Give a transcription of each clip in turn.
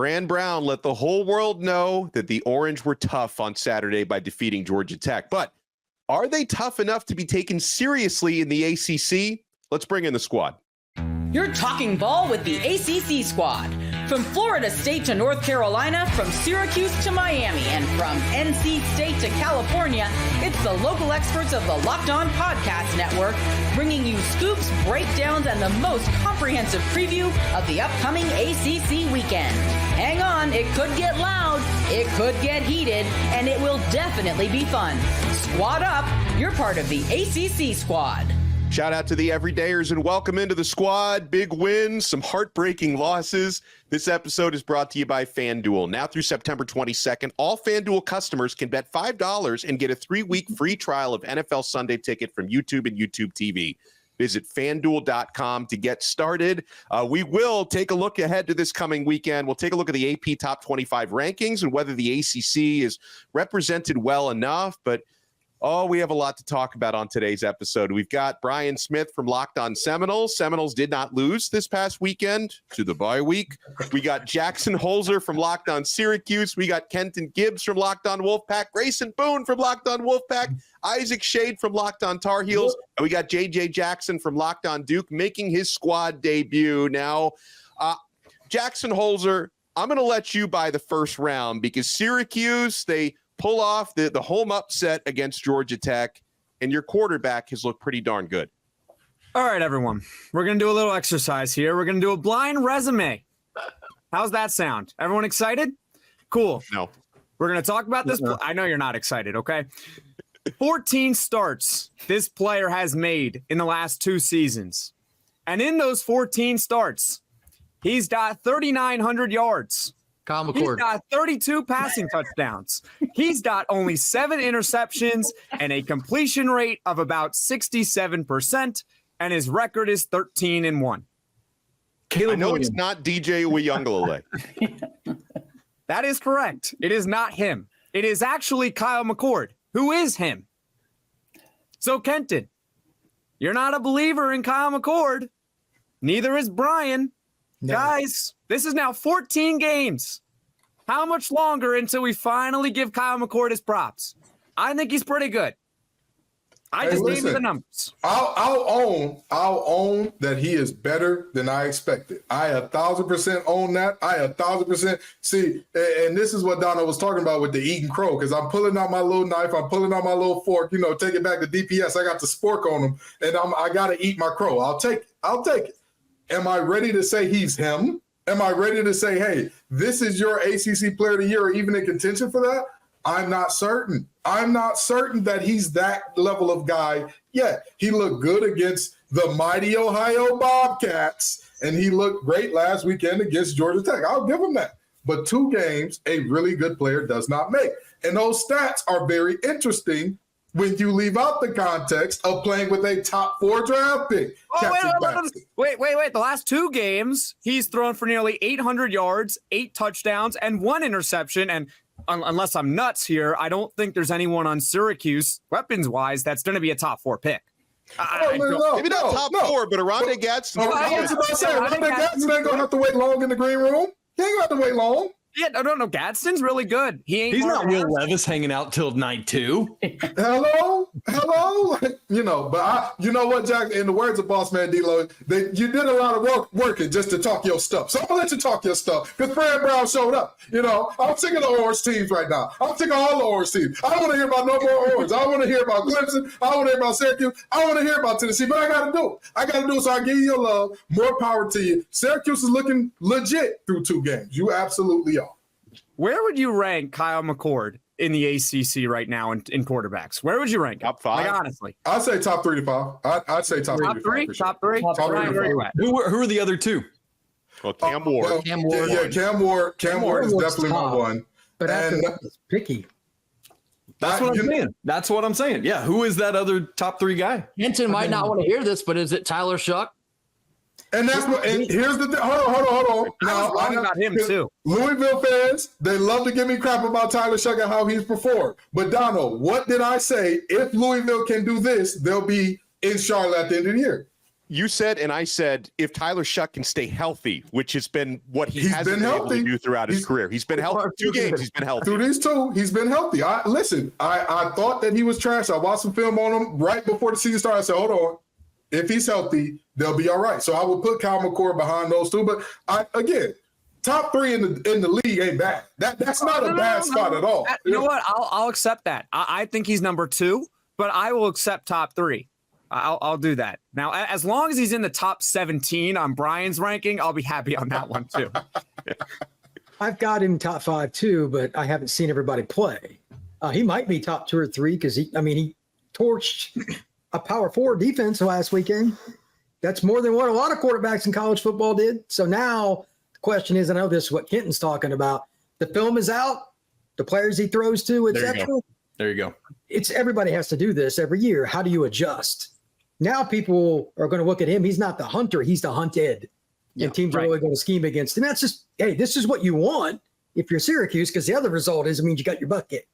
Fran Brown let the whole world know that the Orange were tough on Saturday by defeating Georgia Tech. But are they tough enough to be taken seriously in the ACC? Let's bring in the squad. You're talking ball with the ACC Squad. From Florida State to North Carolina, from Syracuse to Miami, and from NC State to California, it's the local experts of the Locked On Podcast Network, bringing you scoops, breakdowns, and the most comprehensive preview of the upcoming ACC weekend. Hang on, it could get loud, it could get heated, and it will definitely be fun. Squad up, you're part of the ACC Squad. Shout out to the everydayers and welcome into the squad. Big wins, some heartbreaking losses. This episode is brought to you by FanDuel. Now through September 22nd, all FanDuel customers can bet $5 and get a 3-week free trial of NFL Sunday Ticket from YouTube and YouTube TV. Visit FanDuel.com to get started. We will take a look ahead to this coming weekend. We'll take a look at the AP Top 25 rankings and whether the ACC is represented well enough, but we have a lot to talk about on today's episode. We've got Brian Smith from Locked On Seminoles. Seminoles did not lose this past weekend to the bye week. We got Jackson Holzer from Locked On Syracuse. We got Kenton Gibbs from Locked On Wolfpack. Grayson Boone from Locked On Wolfpack. Isaac Shade from Locked On Tar Heels. And we got JJ Jackson from Locked On Duke making his squad debut. Now, Jackson Holzer, I'm going to let you buy the first round because Syracuse, they pull off the home upset against Georgia Tech, and your quarterback has looked pretty darn good. All right, everyone. We're going to do a little exercise here. We're going to do a blind resume. How's that sound? Everyone excited? Cool. No. We're going to talk about this. I know you're not excited, okay? 14 starts this player has made in the last 2 seasons. And in those 14 starts, he's got 3,900 yards. McCord. He's got 32 passing touchdowns. He's got only 7 interceptions and a completion rate of about 67%, and his record is 13-1. I know it's not DJ Uyunglele. That is correct. It is not him. It is actually Kyle McCord, who is him. So, Kenton, you're not a believer in Kyle McCord. Neither is Brian. No. Guys, this is now 14 games. How much longer until we finally give Kyle McCord his props? I think he's pretty good. I just gave you the numbers. I'll own that he is better than I expected. I 1,000% own that. I 1,000% see, and this is what Donno was talking about with the eating crow, because I'm pulling out my little knife, I'm pulling out my little fork, take it back to DPS. I got the spork on him, and I got to eat my crow. I'll take it. Am I ready to say he's him? Am I ready to say, hey, this is your ACC Player of the Year or even in contention for that? I'm not certain. I'm not certain that he's that level of guy yet. He looked good against the mighty Ohio Bobcats, and he looked great last weekend against Georgia Tech. I'll give him that. But 2 games, a really good player does not make. And those stats are very interesting when you leave out the context of playing with a top 4 draft pick. Wait. The last 2 games, he's thrown for nearly 800 yards, 8 touchdowns, and 1 interception. And unless I'm nuts here, I don't think there's anyone on Syracuse, weapons-wise, that's going to be a top 4 pick. Maybe not top 4, but Aronde Gadsden. I was about to say, Aronde Gadsden ain't going to have to wait long in the green room. He ain't going to have to wait long. Yeah, no. Gadsden's really good. He's not Will Levis hanging out till night 2. Hello. But you know what, Jack? In the words of Boss Man D-Lo, you did a lot of working just to talk your stuff. So I'm gonna let you talk your stuff because Fran Brown showed up. I'm sick of the orange teams right now. I'm sick of all the orange teams. I don't want to hear about no more orange. I want to hear about Clemson. I want to hear about Syracuse. I want to hear about Tennessee. But I got to do it. So I give you your love. More power to you. Syracuse is looking legit through 2 games. You absolutely are. Where would you rank Kyle McCord in the ACC right now in quarterbacks? Where would you rank him? Top 5? Like, honestly. I'd say top 3 to 5. I'd say top 3. Top 3? Who are the other 2? Well, Cam Ward. Cam Ward is definitely my one. But that's picky. That's what I'm saying. Yeah, who is that other top 3 guy? Kenton might not want to hear this, but is it Tyler Shuck? And that's what. And here's the thing. Hold on. Now, I was about him too. Louisville fans, they love to give me crap about Tyler Shuck and how he's performed. But Donno, what did I say? If Louisville can do this, they'll be in Charlotte at the end of the year. You said, and I said, if Tyler Shuck can stay healthy, which has been what he He's hasn't been been able to healthy. do throughout his career. He's been healthy. 2 games, he's been healthy. Through these 2, he's been healthy. I thought that he was trash. I watched some film on him right before the season started. I said, hold on. If he's healthy, they'll be all right. So I would put Kyle McCord behind those 2. But again, top 3 in the league ain't bad. That's not a bad spot at all. You know what? I'll accept that. I think he's number 2, but I will accept top 3. I'll do that. Now, as long as he's in the top 17 on Brian's ranking, I'll be happy on that one too. I've got him top 5 too, but I haven't seen everybody play. He might be top 2 or 3 because he torched a power 4 defense last weekend. That's more than what a lot of quarterbacks in college football did. So now the question is, I know this is what Kenton's talking about. The film is out, the players he throws to, etc. There you go. It's everybody has to do this every year. How do you adjust? Now people are going to look at him. He's not the hunter. He's the hunted. And teams are really going to scheme against him. That's just, hey, this is what you want if you're Syracuse, because the other result is it means you got your butt kicked.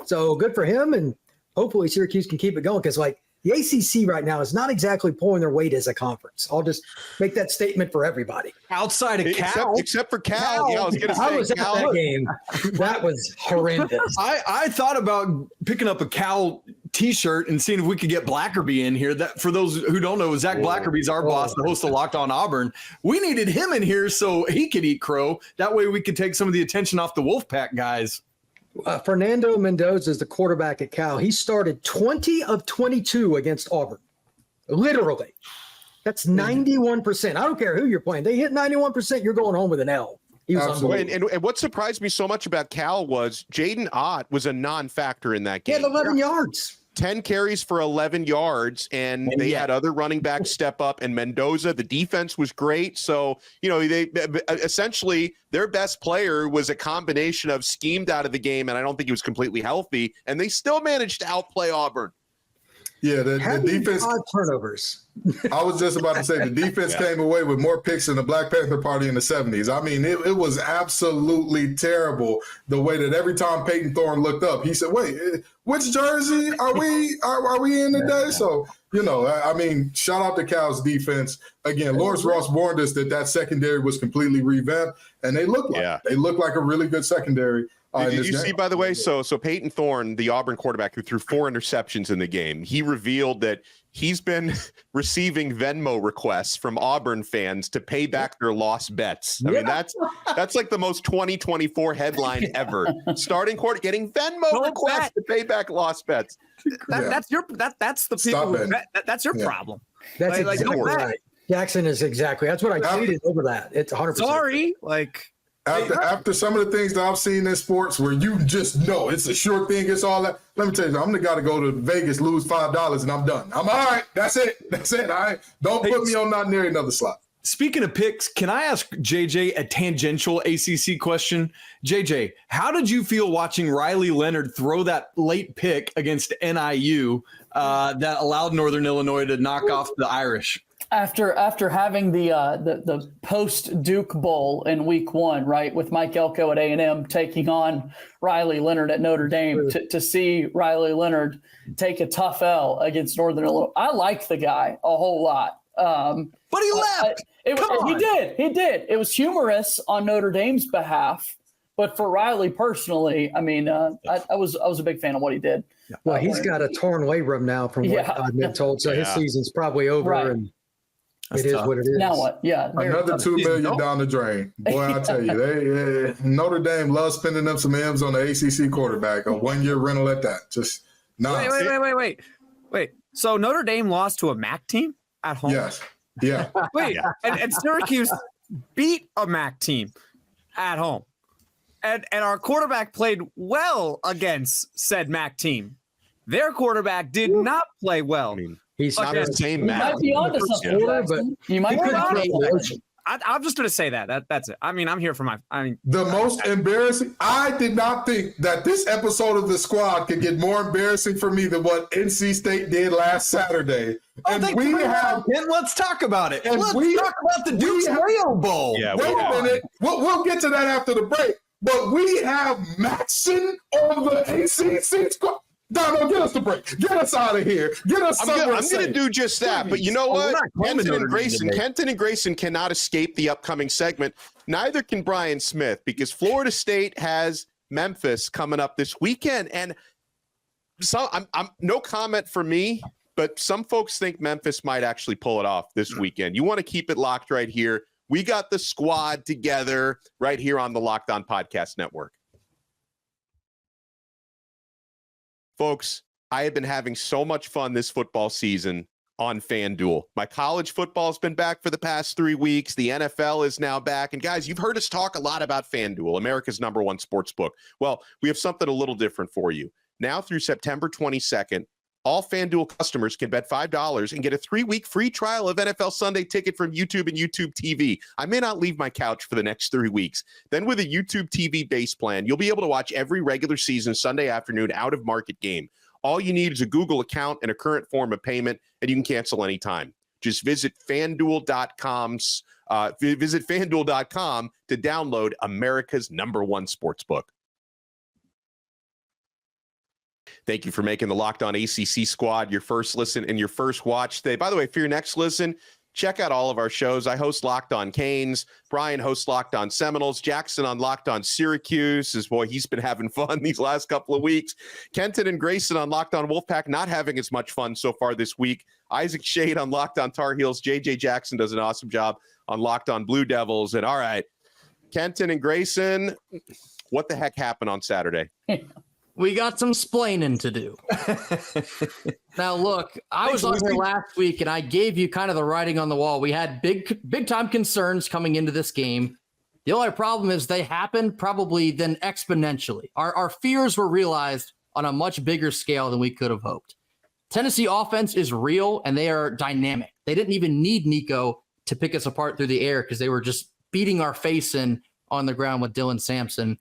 So good for him. And hopefully Syracuse can keep it going because, like, the ACC right now is not exactly pulling their weight as a conference. I'll just make that statement for everybody. Outside of Cal. Except for Cal. Yeah, I was going to say. I was at that game. That was horrendous. I thought about picking up a Cal T-shirt and seeing if we could get Blackerby in here. That, for those who don't know, Zach Blackerby's our boss, the host of Locked On Auburn. We needed him in here so he could eat crow. That way we could take some of the attention off the Wolfpack guys. Fernando Mendoza is the quarterback at Cal. He started 20 of 22 against Auburn. Literally. That's 91%. I don't care who you're playing. They hit 91%, you're going home with an L. He was unbelievable. And what surprised me so much about Cal was Jaden Ott was a non-factor in that game. He had 11 yards. 10 carries for 11 yards, and they had other running backs step up, and Mendoza, the defense was great. So, they essentially their best player was a combination of schemed out of the game, and I don't think he was completely healthy, and they still managed to outplay Auburn. Yeah, the defense. 5 turnovers. I was just about to say the defense came away with more picks than the Black Panther Party in the 70s. I mean, it was absolutely terrible the way that every time Peyton Thorne looked up, he said, wait, which jersey are we in today? So, I mean, shout out to Cal's defense. Again, Lawrence Ross warned us that secondary was completely revamped, and they look like a really good secondary. Did you see, by the way, so Peyton Thorne, the Auburn quarterback who threw 4 interceptions in the game, he revealed that he's been receiving Venmo requests from Auburn fans to pay back their lost bets. I mean, that's like the most 2024 headline ever. Starting quarter getting Venmo requests to pay back lost bets. That's the people. That's your problem. That's exactly right. Jackson is exactly. That's what I tweeted over that. It's 100%. Sorry, After some of the things that I've seen in sports where you just know it's a sure thing, it's all that. Let me tell you, I'm the guy to go to Vegas, lose $5, and I'm done. I'm all right. That's it. Don't put me on not near another slot. Speaking of picks, can I ask JJ a tangential ACC question? JJ, how did you feel watching Riley Leonard throw that late pick against NIU that allowed Northern Illinois to knock off the Irish? After having the post Duke Bowl in week 1, right, with Mike Elko at A&M taking on Riley Leonard at Notre Dame, to see Riley Leonard take a tough L against Northern Illinois, I like the guy a whole lot. But he left. He did. It was humorous on Notre Dame's behalf, but for Riley personally, I mean, I was a big fan of what he did. Well, he's got a torn labrum now from what I've been told, so his season's probably over. Right. And it is what it is. Now what? Yeah. Another $2 million down the drain. Boy, I tell you, Notre Dame loves spending them some M's on the ACC quarterback. A 1-year rental at that. Just nonsense. Wait. So Notre Dame lost to a MAC team at home? Yes. Yeah. Wait, and Syracuse beat a MAC team at home. And our quarterback played well against said MAC team. Their quarterback did not play well. I mean, he's not the same MAC. You might be onto something, but you might be onto something. I'm just going to say that's it. I mean, I'm here for the most embarrassing. I did not think that this episode of the squad could get more embarrassing for me than what NC State did last Saturday. Let's talk about it. Let's talk about the Duke's Mayo Bowl. Yeah, wait a minute. We'll get to that after the break. But we have Maxson on the ACC squad. Donno, get us the break. Get us out of here. Get us somewhere. I'm going to do just that. But you know what? Kenton and Grayson cannot escape the upcoming segment. Neither can Brian Smith, because Florida State has Memphis coming up this weekend. And so I'm no comment for me, but some folks think Memphis might actually pull it off this weekend. You want to keep it locked right here. We got the squad together right here on the Locked On Podcast Network. Folks, I have been having so much fun this football season on FanDuel. My college football has been back for the past 3 weeks. The NFL is now back. And guys, you've heard us talk a lot about FanDuel, America's #1 sports book. Well, we have something a little different for you. Now through September 22nd, all FanDuel customers can bet $5 and get a 3-week free trial of NFL Sunday Ticket from YouTube and YouTube TV. I may not leave my couch for the next 3 weeks. Then with a YouTube TV base plan, you'll be able to watch every regular season Sunday afternoon out-of-market game. All you need is a Google account and a current form of payment, and you can cancel anytime. Just visit FanDuel.com to download America's #1 sportsbook. Thank you for making the Locked On ACC Squad your first listen and your first watch today. By the way, for your next listen, check out all of our shows. I host Locked On Canes. Brian hosts Locked On Seminoles. Jackson on Locked On Syracuse. He's been having fun these last couple of weeks. Kenton and Grayson on Locked On Wolfpack, not having as much fun so far this week. Isaac Shade on Locked On Tar Heels. JJ Jackson does an awesome job on Locked On Blue Devils. And all right, Kenton and Grayson, what the heck happened on Saturday? We got some splaining to do. Now, look, I was on here last week, and I gave you kind of the writing on the wall. We had big time concerns coming into this game. The only problem is they happened probably then exponentially. Our fears were realized on a much bigger scale than we could have hoped. Tennessee offense is real, and they are dynamic. They didn't even need Nico to pick us apart through the air because they were just beating our face in on the ground with Dylan Sampson.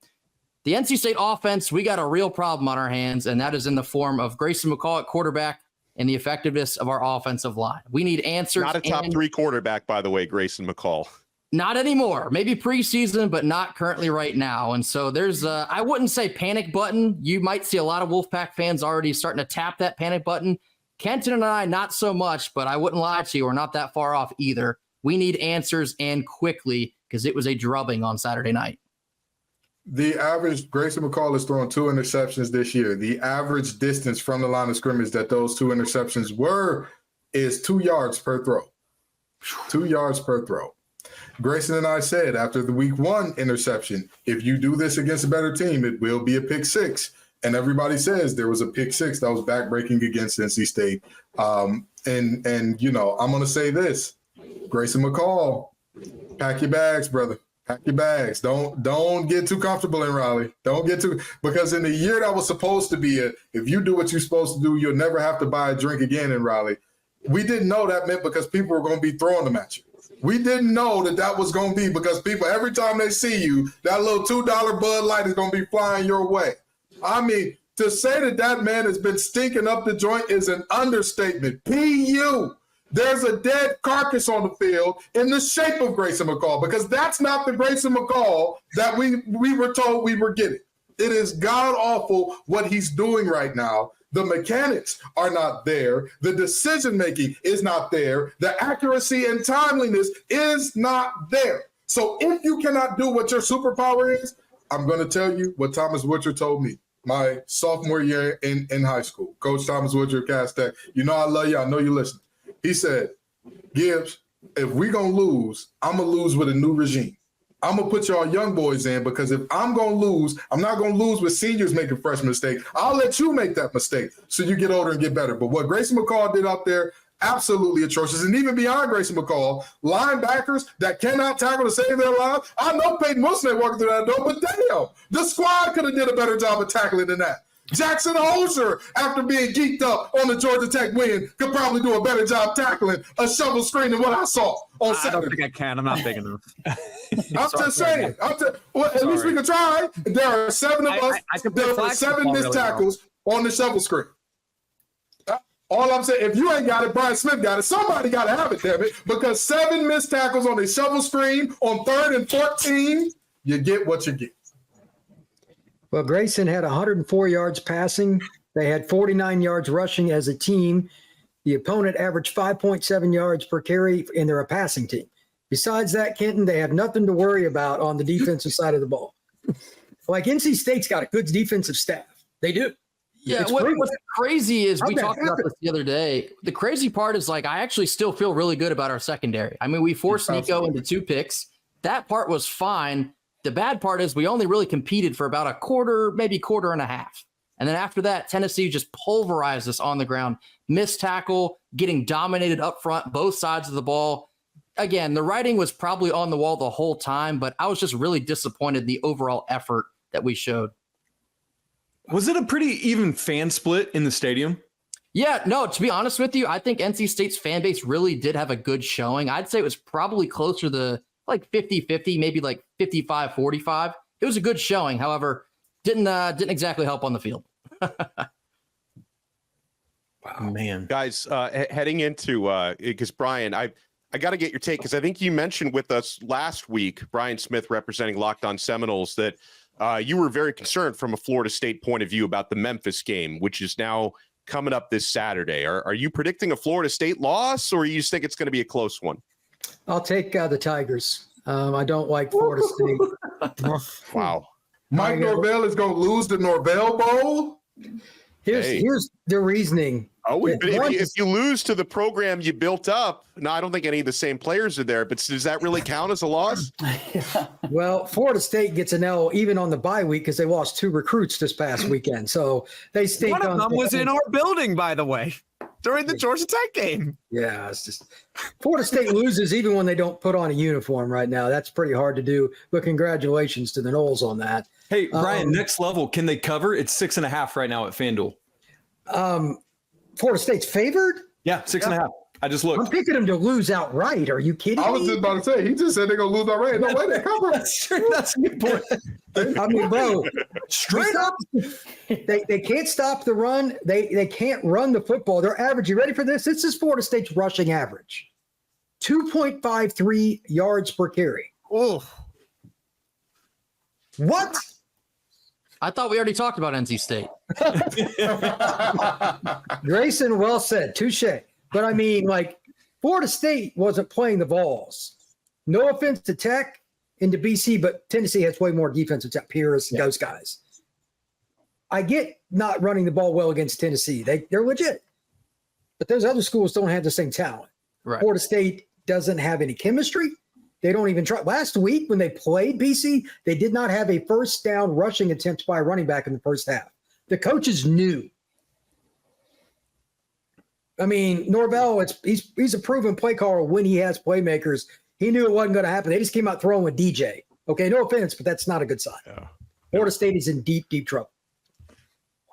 The NC State offense, we got a real problem on our hands, and that is in the form of Grayson McCall at quarterback and the effectiveness of our offensive line. We need answers. Not a top 3 quarterback, by the way, Grayson McCall. Not anymore. Maybe preseason, but not currently right now. And so there's I wouldn't say panic button. You might see a lot of Wolfpack fans already starting to tap that panic button. Kenton and I, not so much, but I wouldn't lie to you. We're not that far off either. We need answers, and quickly, because it was a drubbing on Saturday night. The average, Grayson McCall has thrown 2 interceptions this year. The average distance from the line of scrimmage that those 2 interceptions were is 2 yards per throw. 2 yards per throw. Grayson and I said after the week 1 interception, if you do this against a better team, it will be a pick 6. And everybody says there was a pick 6 that was backbreaking against NC State. And you know, I'm going to say this, Grayson McCall, pack your bags, brother. Pack your bags. Don't get too comfortable in Raleigh. Don't get too, because in the year that was supposed to be if you do what you're supposed to do, you'll never have to buy a drink again in Raleigh. We didn't know that meant because people were going to be throwing them at you. We didn't know that was going to be because people, every time they see you, that little $2 Bud Light is going to be flying your way. I mean, to say that man has been stinking up the joint is an understatement. PU. There's a dead carcass on the field in the shape of Grayson McCall, because that's not the Grayson McCall that we were told we were getting. It is god-awful what he's doing right now. The mechanics are not there. The decision-making is not there. The accuracy and timeliness is not there. So if you cannot do what your superpower is, I'm going to tell you what Thomas Woodruff told me my sophomore year in high school. Coach Thomas Woodruff, Cass Tech. You know I love you. I know you listen. He said, Gibbs, if we're going to lose, I'm going to lose with a new regime. I'm going to put y'all young boys in, because if I'm going to lose, I'm not going to lose with seniors making fresh mistakes. I'll let you make that mistake so you get older and get better. But what Grayson McCall did out there, absolutely atrocious. And even beyond Grayson McCall, linebackers that cannot tackle to save their lives. I know Peyton Wilson ain't walking through that door, but damn, the squad could have did a better job of tackling than that. Jackson Holzer, after being geeked up on the Georgia Tech win, could probably do a better job tackling a shovel screen than what I saw on Saturday. I don't think I can. I'm not big enough. I'm just saying. Well, at least we can try. There are 7 of us. There are 7 missed tackles on the shovel screen. All I'm saying, if you ain't got it, Brian Smith got it. Somebody got to have it, damn it. Because 7 missed tackles on a shovel screen on 3rd and 14, you get what you get. Well, Grayson had 104 yards passing They had 49 yards rushing as a team. The opponent averaged 5.7 yards per carry, and they're a passing team. Besides that, Kenton, they have nothing to worry about on the defensive side of the ball. Like NC State's got a good defensive staff. They do. Yeah, what's crazy is we talked about this the other day. The crazy part is, like, I actually still feel really good about our secondary. I mean, we forced Nico into 2 picks. That part was fine. The bad part is we only really competed for about a quarter, maybe quarter and a half. And then after that, Tennessee just pulverized us on the ground. Missed tackle, getting dominated up front, both sides of the ball. Again, the writing was probably on the wall the whole time, but I was just really disappointed in the overall effort that we showed. Was it a pretty even fan split in the stadium? Yeah, no, to be honest with you, I think NC State's fan base really did have a good showing. I'd say it was probably closer to like 50-50, maybe like 55-45. It was a good showing. However, didn't exactly help on the field. Wow, man. Guys, heading into because Brian, I got to get your take because I think you mentioned with us last week, Brian Smith representing Locked On Seminoles, that you were very concerned from a Florida State point of view about the Memphis game, which is now coming up this Saturday. Are you predicting a Florida State loss, or you just think it's going to be a close one? I'll take the Tigers. I don't like Florida State. Wow. Mike Norvell is going to lose the Norvell Bowl? Here's the reasoning. Oh, but if you lose to the program you built up, no, I don't think any of the same players are there, but does that really count as a loss? Well, Florida State gets an L even on the bye week because they lost 2 recruits this past weekend. So they stink. One of them was in our building, by the way, during the Georgia Tech game. Yeah, it's just Florida State loses even when they don't put on a uniform right now. That's pretty hard to do, but congratulations to the Noles on that. Hey, Brian, next level, can they cover? It's 6.5 right now at FanDuel. Florida State's favored? Yeah, 6.5. I just looked. I'm picking them to lose outright. Are you kidding me? I was just about to say, he just said they're going to lose outright. No way they cover. That's true. That's a good point. I mean, bro, Straight up. They can't stop the run. They can't run the football. Their average, you ready for this? This is Florida State's rushing average. 2.53 yards per carry. Oh. What? I thought we already talked about NC State. Grayson, well said. Touche. But I mean, like, Florida State wasn't playing the Vols. No offense to Tech and to BC, but Tennessee has way more defensive tech, Pierce and those guys. I get not running the ball well against Tennessee. They're legit. But those other schools don't have the same talent. Right. Florida State doesn't have any chemistry. They don't even try. Last week when they played BC, they did not have a first down rushing attempt by a running back in the first half. The coaches knew. I mean, Norvell, he's a proven play caller when he has playmakers. He knew it wasn't going to happen. They just came out throwing with DJ. Okay, no offense, but that's not a good sign. Yeah. Florida State is in deep, deep trouble.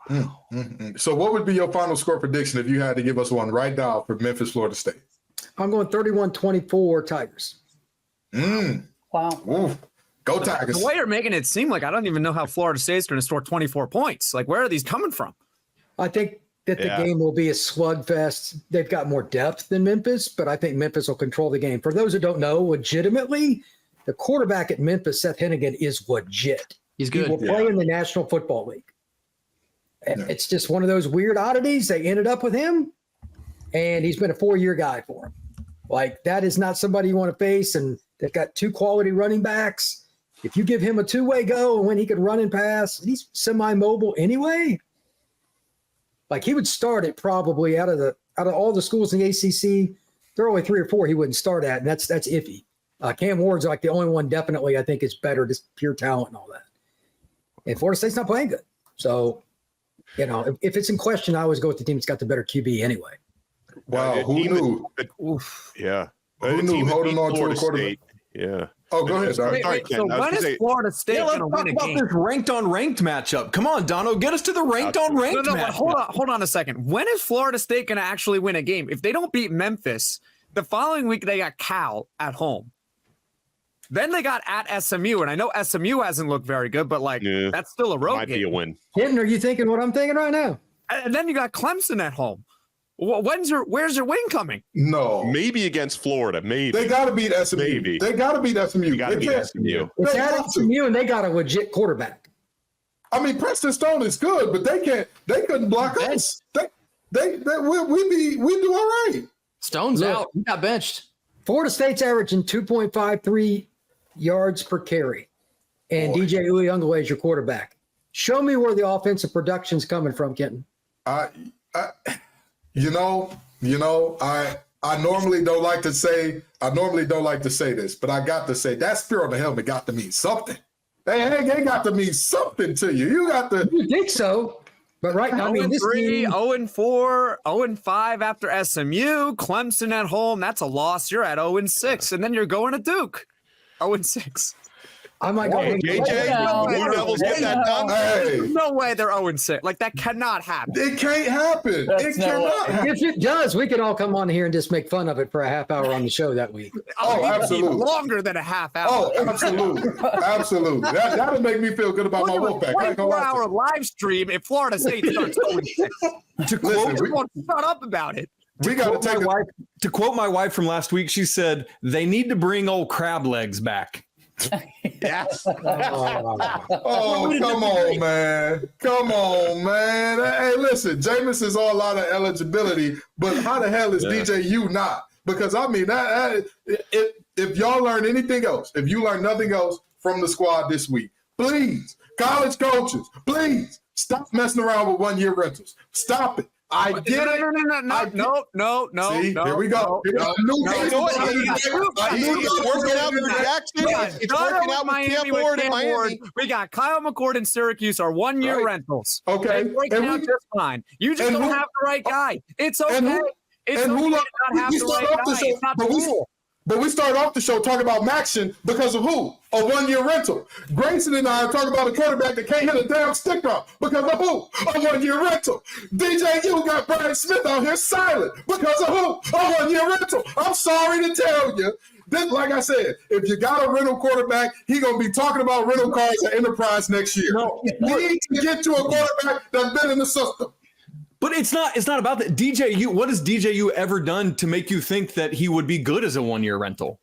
Wow. Mm-hmm. So what would be your final score prediction if you had to give us one right now for Memphis, Florida State? I'm going 31-24 Tigers. Wow. Ooh. Go Tigers. The way you're making it seem like I don't even know how Florida State's going to score 24 points. Like, where are these coming from? I think that the game will be a slugfest. They've got more depth than Memphis, but I think Memphis will control the game. For those who don't know, legitimately, the quarterback at Memphis, Seth Hennigan, is legit. He's good. He will play in the National Football League. It's just one of those weird oddities. They ended up with him, and he's been a 4-year guy for him. Like, that is not somebody you want to face, and they've got 2 quality running backs. If you give him a 2-way go and when he could run and pass, he's semi-mobile anyway. Like, he would start it probably out of all the schools in the ACC. There are only 3 or 4 he wouldn't start at, and that's iffy. Cam Ward's like the only one definitely I think is better, just pure talent and all that. And Florida State's not playing good. So, you know, if it's in question, I always go with the team that's got the better QB anyway. Wow, who knew? Yeah. Who knew holding on to a quarterback? Yeah. Oh, go ahead. Sorry. So when is Florida State going to win a game? This ranked on ranked matchup. Come on, Donno, get us to the ranked on ranked matchup. Hold on a second. When is Florida State going to actually win a game? If they don't beat Memphis, the following week they got Cal at home. Then they got at SMU, and I know SMU hasn't looked very good, but that's still a road Might game. be a win. Hinton, are you thinking what I'm thinking right now? And then you got Clemson at home. Where's your win coming? No. Maybe against Florida. Maybe. They got to beat SMU. Maybe. They got to beat SMU. Got to beat SMU. It's at SMU, and they got a legit quarterback. I mean, Preston Stone is good, but they couldn't block us. We do all right. Stone's out. He got benched. Florida State's averaging 2.53 yards per carry, and DJ Uiagalelei is your quarterback. Show me where the offensive production's coming from, Kenton. I normally don't like to say this, but I got to say that spear on the helmet got to mean something. They got to mean something to you. You think so? But right now, 0-3, 0-4, 0-5 after SMU, Clemson at home. That's a loss. You're at 0-6, and then you're going to Duke. 0-6. I might go. JJ, Blue Devils get that done. Hey. No way they're 0-6. Like, that cannot happen. It can't happen. It cannot happen. If it does, we could all come on here and just make fun of it for a half hour on the show that week. Absolutely. Longer than a half hour. Oh, absolutely. Absolutely. That'll make me feel good about my Wolfpack. 24-hour live stream if Florida State starts 0-6. Shut up about it. We got to take to quote my wife from last week. She said they need to bring old crab legs back. Yes. Oh, come on, man. Come on, man. Hey, listen, Jameis is all out of eligibility, but how the hell is DJU not? Because, I mean, if y'all learn anything else, if you learn nothing else from the squad this week, please, college coaches, please stop messing around with one-year rentals. Stop it. I get it. No. See, here we go. It's working out for Jackson. It's working out with Cam Ward in Miami. We got Kyle McCord and Syracuse are 1-year rentals. Okay. It's working out just fine. You just don't have the right guy. It's okay. It's okay to not have the right guy. It's not the rule. But we started off the show talking about Maxion because of who? A one-year rental. Grayson and I are talking about a quarterback that can't hit a damn stick route because of who? A one-year rental. DJU got Brian Smith out here silent because of who? A one-year rental. I'm sorry to tell you. This, like I said, if you got a rental quarterback, he's going to be talking about rental cars at Enterprise next year. No, you need to get to a quarterback that's been in the system. But it's not about that. DJU, what has DJU ever done to make you think that he would be good as a one-year rental?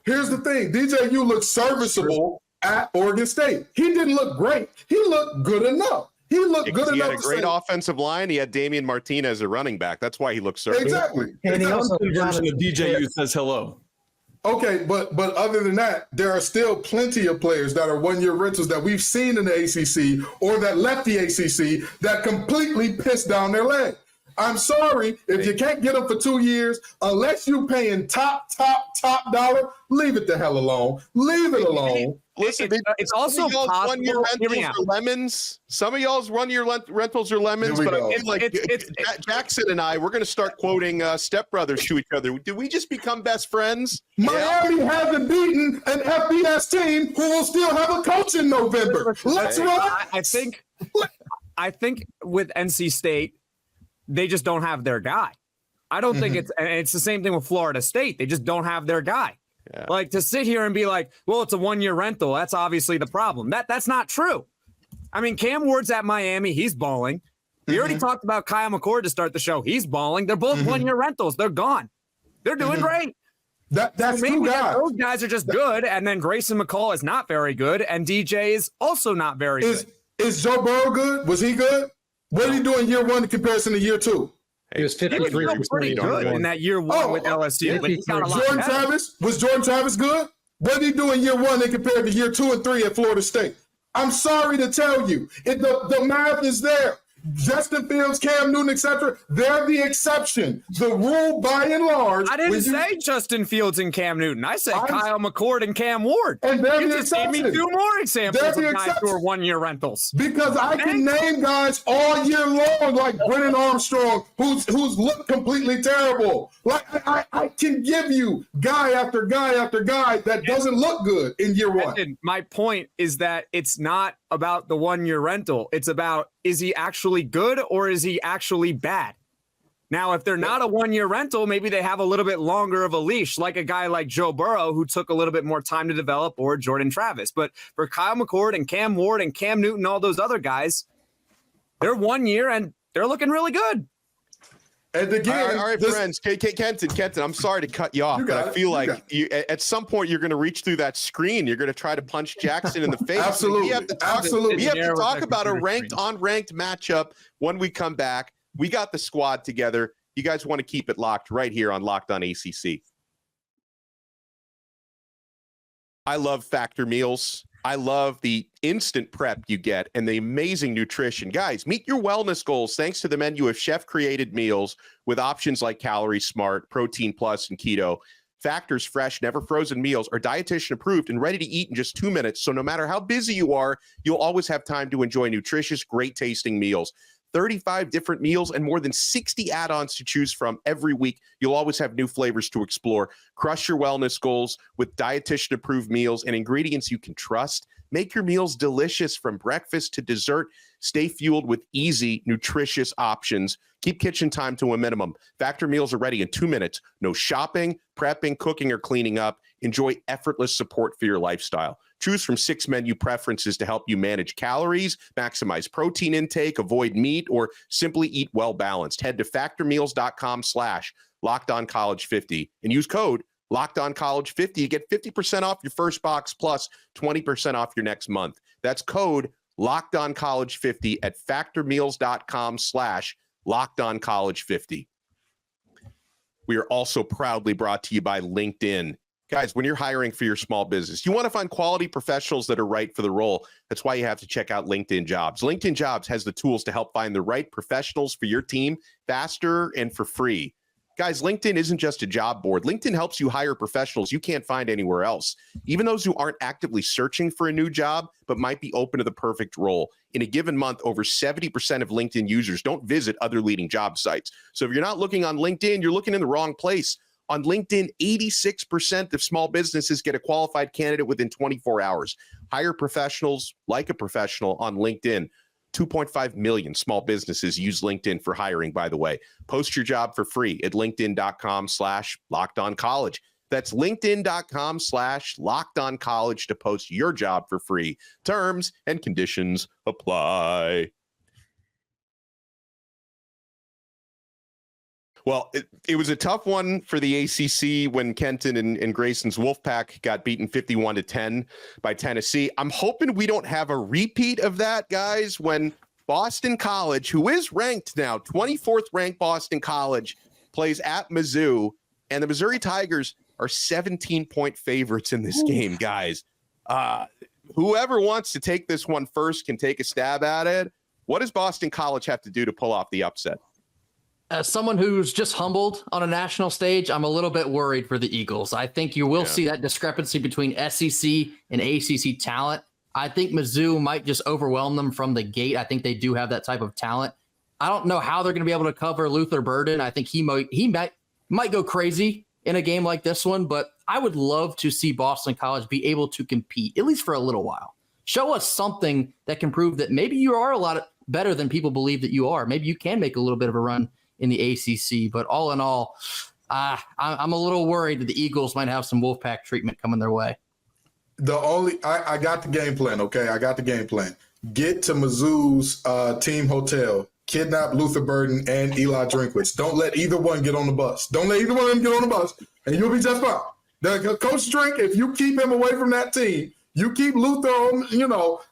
Here's the thing. DJU looked serviceable at Oregon State. He didn't look great. He looked good enough. He looked good enough. He had a great offensive line. He had Damian Martinez as a running back. That's why he looked serviceable. Exactly. And he also version of DJU says hello. Okay, but other than that, there are still plenty of players that are one-year rentals that we've seen in the ACC or that left the ACC that completely pissed down their leg. I'm sorry, if you can't get them for 2 years, unless you're paying top dollar, leave it the hell alone. Leave it alone. Listen, it's also possible. One-year rentals are lemons. Some of y'all's one-year rentals are lemons, but Jackson and I, we're going to start quoting Step Brothers to each other. Did we just become best friends? Miami hasn't beaten an FBS team who will still have a coach in November. Let's run. I think with NC State, they just don't have their guy. I don't think it's the same thing with Florida State. They just don't have their guy. Yeah. Like, to sit here and be like, well, it's a one-year rental. That's obviously the problem. That's not true. I mean, Cam Ward's at Miami. He's balling. We already talked about Kyle McCord to start the show. He's balling. They're both one-year rentals. They're gone. They're doing great. That's two guys. Those guys are just good, and then Grayson McCall is not very good, and DJ is also not very good. Is Joe Burrow good? Was he good? What did he do in year one in comparison to year two? He was 53. He was pretty good in that year one with LSU. But he got a lot was Jordan Travis good? What did he do in year one in compared to year 2 and 3 at Florida State? I'm sorry to tell you, the math is there. Justin Fields, Cam Newton, etc. They're the exception. The rule, by and large. I didn't say Justin Fields and Cam Newton. I said Kyle McCord and Cam Ward. And they're you the just gave exception. me 2 more examples of guys who are one-year rentals. Because I can name guys all year long, like Brennan Armstrong, who's looked completely terrible. Like I can give you guy after guy after guy that doesn't look good in year one. My point is that it's not about the one-year rental. It's about, is he actually good or is he actually bad? Now, if they're not a one-year rental, maybe they have a little bit longer of a leash, like a guy like Joe Burrow, who took a little bit more time to develop, or Jordan Travis. But for Kyle McCord and Cam Ward and Cam Newton, all those other guys, they're 1 year and they're looking really good. And again, all right, friends. Kenton, I'm sorry to cut you off, but I feel like at some point you're going to reach through that screen. You're going to try to punch Jackson in the face. Absolutely. We have to talk about a unranked matchup when we come back. We got the squad together. You guys want to keep it locked right here on Locked On ACC. I love Factor Meals. I love the instant prep you get and the amazing nutrition. Guys, meet your wellness goals thanks to the menu of chef-created meals with options like Calorie Smart, Protein Plus, and Keto. Factor's fresh, never frozen meals are dietitian approved and ready to eat in just 2 minutes. So no matter how busy you are, you'll always have time to enjoy nutritious, great tasting meals. 35 different meals and more than 60 add-ons to choose from every week. You'll always have new flavors to explore. Crush your wellness goals with dietitian-approved meals and ingredients you can trust. Make your meals delicious from breakfast to dessert. Stay fueled with easy, nutritious options. Keep kitchen time to a minimum. Factor meals are ready in 2 minutes. No shopping, prepping, cooking, or cleaning up. Enjoy effortless support for your lifestyle. Choose from 6 menu preferences to help you manage calories, maximize protein intake, avoid meat, or simply eat well balanced. Head to factormeals.com/LockedOnCollege50 and use code LockedOnCollege50 to get 50% off your first box plus 20% off your next month. That's code LockedOnCollege50 at factormeals.com/LockedOnCollege50. We are also proudly brought to you by LinkedIn. Guys, when you're hiring for your small business, you want to find quality professionals that are right for the role. That's why you have to check out LinkedIn Jobs. LinkedIn Jobs has the tools to help find the right professionals for your team faster and for free. Guys, LinkedIn isn't just a job board. LinkedIn helps you hire professionals you can't find anywhere else, even those who aren't actively searching for a new job, but might be open to the perfect role. In a given month, over 70% of LinkedIn users don't visit other leading job sites. So if you're not looking on LinkedIn, you're looking in the wrong place. On LinkedIn, 86% of small businesses get a qualified candidate within 24 hours. Hire professionals like a professional on LinkedIn. 2.5 million small businesses use LinkedIn for hiring, by the way. Post your job for free at linkedin.com/LockedOnCollege. That's linkedin.com/LockedOnCollege to post your job for free. Terms and conditions apply. Well, it was a tough one for the ACC when Kenton and Grayson's Wolfpack got beaten 51-10 by Tennessee. I'm hoping we don't have a repeat of that, guys, when Boston College, who is ranked now, 24th ranked Boston College, plays at Mizzou, and the Missouri Tigers are 17-point favorites in this game, guys. Whoever wants to take this one first can take a stab at it. What does Boston College have to do to pull off the upset? As someone who's just humbled on a national stage, I'm a little bit worried for the Eagles. I think you will see that discrepancy between SEC and ACC talent. I think Mizzou might just overwhelm them from the gate. I think they do have that type of talent. I don't know how they're going to be able to cover Luther Burden. I think he might go crazy in a game like this one, but I would love to see Boston College be able to compete, at least for a little while. Show us something that can prove that maybe you are a lot better than people believe that you are. Maybe you can make a little bit of a run in the ACC, but all in all, I'm a little worried that the Eagles might have some Wolfpack treatment coming their way. I got the game plan, okay? I got the game plan. Get to Mizzou's team hotel, kidnap Luther Burden and Eli Drinkwitz. Don't let either one get on the bus. Don't let either one of them get on the bus, and you'll be just fine. The Coach Drink, if you keep him away from that team, you keep Luther on,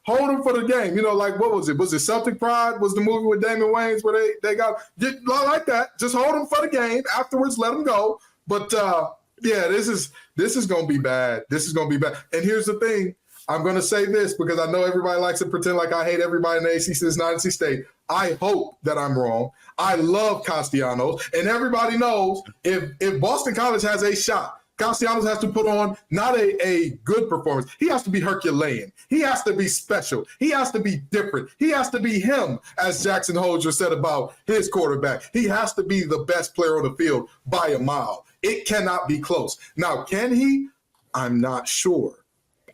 hold him for the game. Like, what was it? Was it Celtic Pride? Was the movie with Damon Wayans where they got like that? Just hold him for the game. Afterwards, let him go. But, this is going to be bad. This is going to be bad. And here's the thing. I'm going to say this because I know everybody likes to pretend like I hate everybody in the ACC. It's not NC State. I hope that I'm wrong. I love Castellanos. And everybody knows if Boston College has a shot, Castellanos has to put on not a good performance. He has to be Herculean. He has to be special. He has to be different. He has to be him, as Jackson Holger said about his quarterback. He has to be the best player on the field by a mile. It cannot be close. Now, can he? I'm not sure.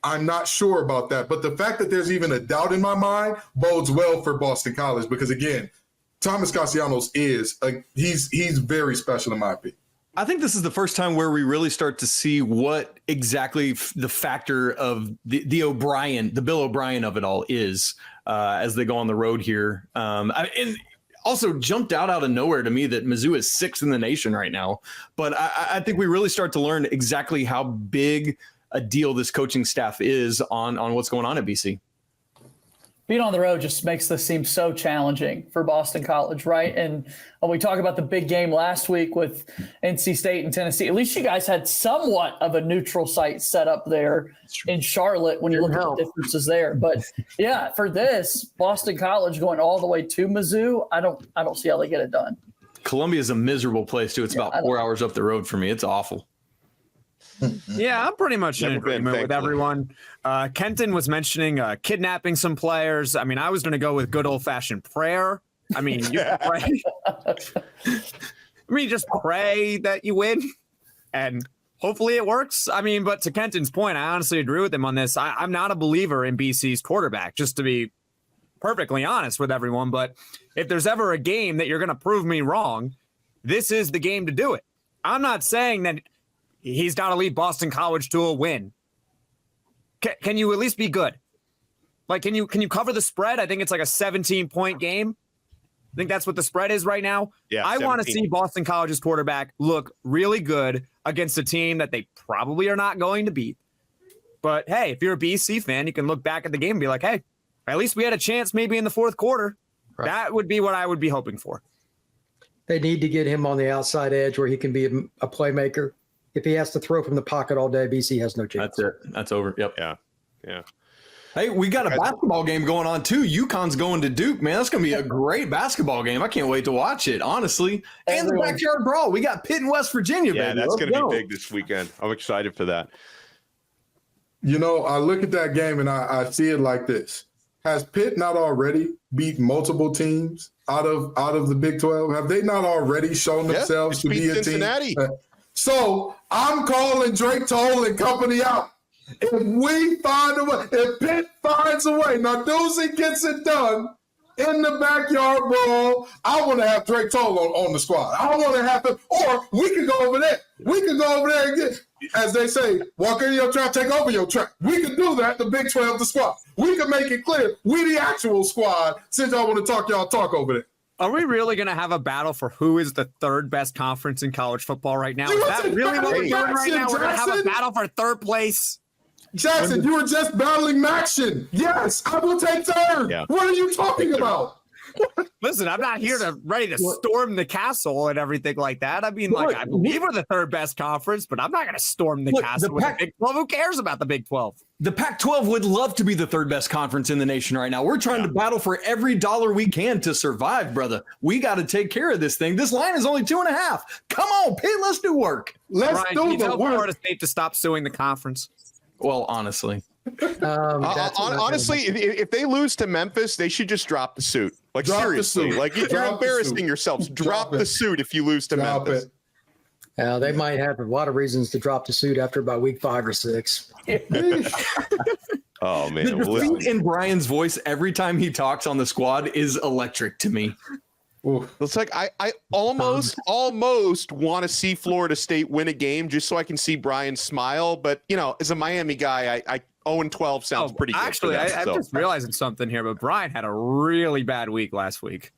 I'm not sure about that. But the fact that there's even a doubt in my mind bodes well for Boston College because, again, Thomas Castellanos he's very special in my opinion. I think this is the first time where we really start to see what exactly the factor of the Bill O'Brien of it all is as they go on the road here. And Also jumped out of nowhere to me that Mizzou is 6th in the nation right now. But I think we really start to learn exactly how big a deal this coaching staff is on what's going on at BC. Being on the road just makes this seem so challenging for Boston College, right? And when we talk about the big game last week with NC State and Tennessee, at least you guys had somewhat of a neutral site set up there in Charlotte when you look at the differences there. But yeah, for this, Boston College going all the way to Mizzou, I don't see how they get it done. Columbia is a miserable place too. It's about 4 hours up the road for me. It's awful. Yeah, I'm pretty much in agreement with everyone. Kenton was mentioning kidnapping some players. I mean, I was going to go with good old-fashioned prayer. I mean, you pray. Just pray that you win, and hopefully it works. I mean, but to Kenton's point, I honestly agree with him on this. I'm not a believer in BC's quarterback, just to be perfectly honest with everyone. But if there's ever a game that you're going to prove me wrong, this is the game to do it. I'm not saying that he's got to lead Boston College to a win. Can you at least be good? Like, can you cover the spread? I think it's like a 17-point game. I think that's what the spread is right now. Yeah, I want to see Boston College's quarterback look really good against a team that they probably are not going to beat. But, hey, if you're a BC fan, you can look back at the game and be like, hey, at least we had a chance maybe in the fourth quarter. Right. That would be what I would be hoping for. They need to get him on the outside edge where he can be a playmaker. If he has to throw from the pocket all day, BC has no chance. That's it. That's over. Yep. Yeah. Hey, we got a basketball game going on too. UConn's going to Duke, man. That's going to be a great basketball game. I can't wait to watch it, honestly. And the backyard brawl. We got Pitt and West Virginia, yeah, baby. That's going to be big this weekend. I'm excited for that. You know, I look at that game and I see it like this. Has Pitt not already beat multiple teams out of the Big 12? Have they not already shown themselves to be a Cincinnati. team? So I'm calling Drake Toll and company out. If we find a way, if Pitt finds a way, now Doozy gets it done in the backyard brawl, I want to have Drake Toll on the squad. I want to have to, or we can go over there. We can go over there and get, as they say, walk in your trap, take over your trap. We can do that, the Big 12, the squad. We can make it clear we the actual squad since y'all want to talk, y'all talk over there. Are we really going to have a battle for who is the third best conference in college football right now? Is that really what we're doing right now? We're going to have a battle for third place? Jackson, you were just battling Maction. Yes, I will take third. Yeah. What are you talking about? Listen, I'm not here ready to storm the castle and everything like that. I mean, I believe we're the third best conference, but I'm not going to storm the castle with the Big 12. Who cares about the Big 12? The Pac-12 would love to be the third best conference in the nation right now. We're trying to battle for every dollar we can to survive, brother. We got to take care of this thing. This line is only 2.5. Come on, Pitt, let's do work. Let's do the work. Florida State to stop suing the conference. Well, honestly. Honestly, if they lose to Memphis, they should just drop the suit. Like, seriously. Like, if you're embarrassing yourselves, drop the suit if you lose to Memphis. They might have a lot of reasons to drop the suit after about week 5 or 6. Oh, man. The defeat in Brian's voice every time he talks on the squad is electric to me. Ooh. It's like I almost want to see Florida State win a game just so I can see Brian smile. But, you know, as a Miami guy, I 0-12 sounds pretty good. Actually, I'm just realizing something here, but Brian had a really bad week last week.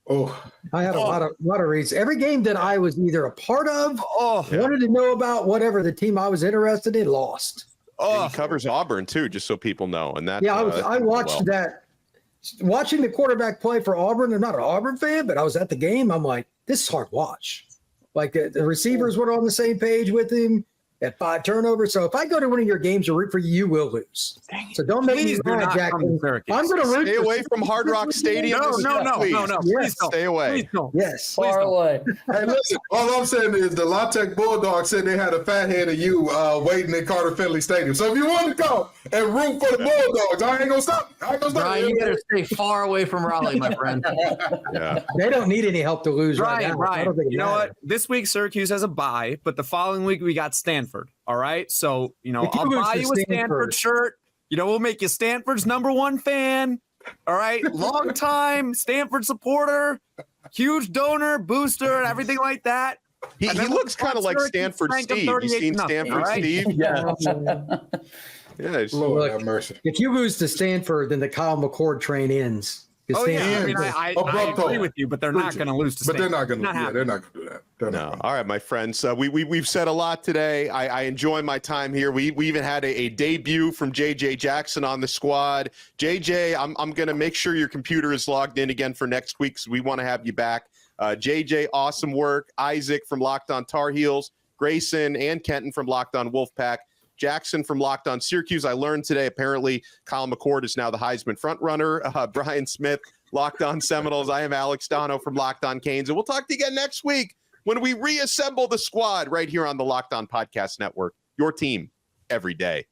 Oh, I had a lot of reasons. Every game that I was either a part of, wanted to know about, whatever the team I was interested in, lost. And he covers Auburn too, just so people know. And that I watched that. Watching the quarterback play for Auburn, I'm not an Auburn fan, but I was at the game. I'm like, this is hard to watch. Like the receivers were on the same page with him at 5 turnovers. So if I go to one of your games to root for you, you will lose. So don't make me mad, Jackson. I'm going to root. Stay away from Hard Rock Stadium. No. Please stay away. Yes. Far away. Hey, listen, all I'm saying is the La Tech Bulldogs said they had a fat head of you waiting at Carter Finley Stadium. So if you want to go and root for the Bulldogs, I ain't going to stop. Brian, you better stay far away from Raleigh, my friend. They don't need any help to lose right now. Brian, you know what? This week Syracuse has a bye, but the following week we got Stanford. All right. So, I'll buy you a Stanford shirt. We'll make you Stanford's #1 fan. All right. Long time Stanford supporter, huge donor, booster, and everything like that. He looks kind of like Stanford Steve. You seen Stanford Steve? Yeah. Lord have mercy. If you lose to Stanford, then the Kyle McCord train ends. Oh yeah, I mean, Stanford. I Above agree total. with you, but they're not going to lose to But they're Stanford. not going to. Yeah, happening. they're not going to do that. They're not No. gonna. All right, my friends. We've said a lot today. I enjoy my time here. We even had a debut from JJ Jackson on the squad. JJ, I'm going to make sure your computer is logged in again for next week, so we want to have you back. JJ, awesome work. Isaac from Locked On Tar Heels. Grayson and Kenton from Locked On Wolfpack. Jackson from Locked On Syracuse. I learned today, apparently, Kyle McCord is now the Heisman frontrunner. Brian Smith, Locked On Seminoles. I am Alex Donno from Locked On Canes. And we'll talk to you again next week when we reassemble the squad right here on the Locked On Podcast Network. Your team every day.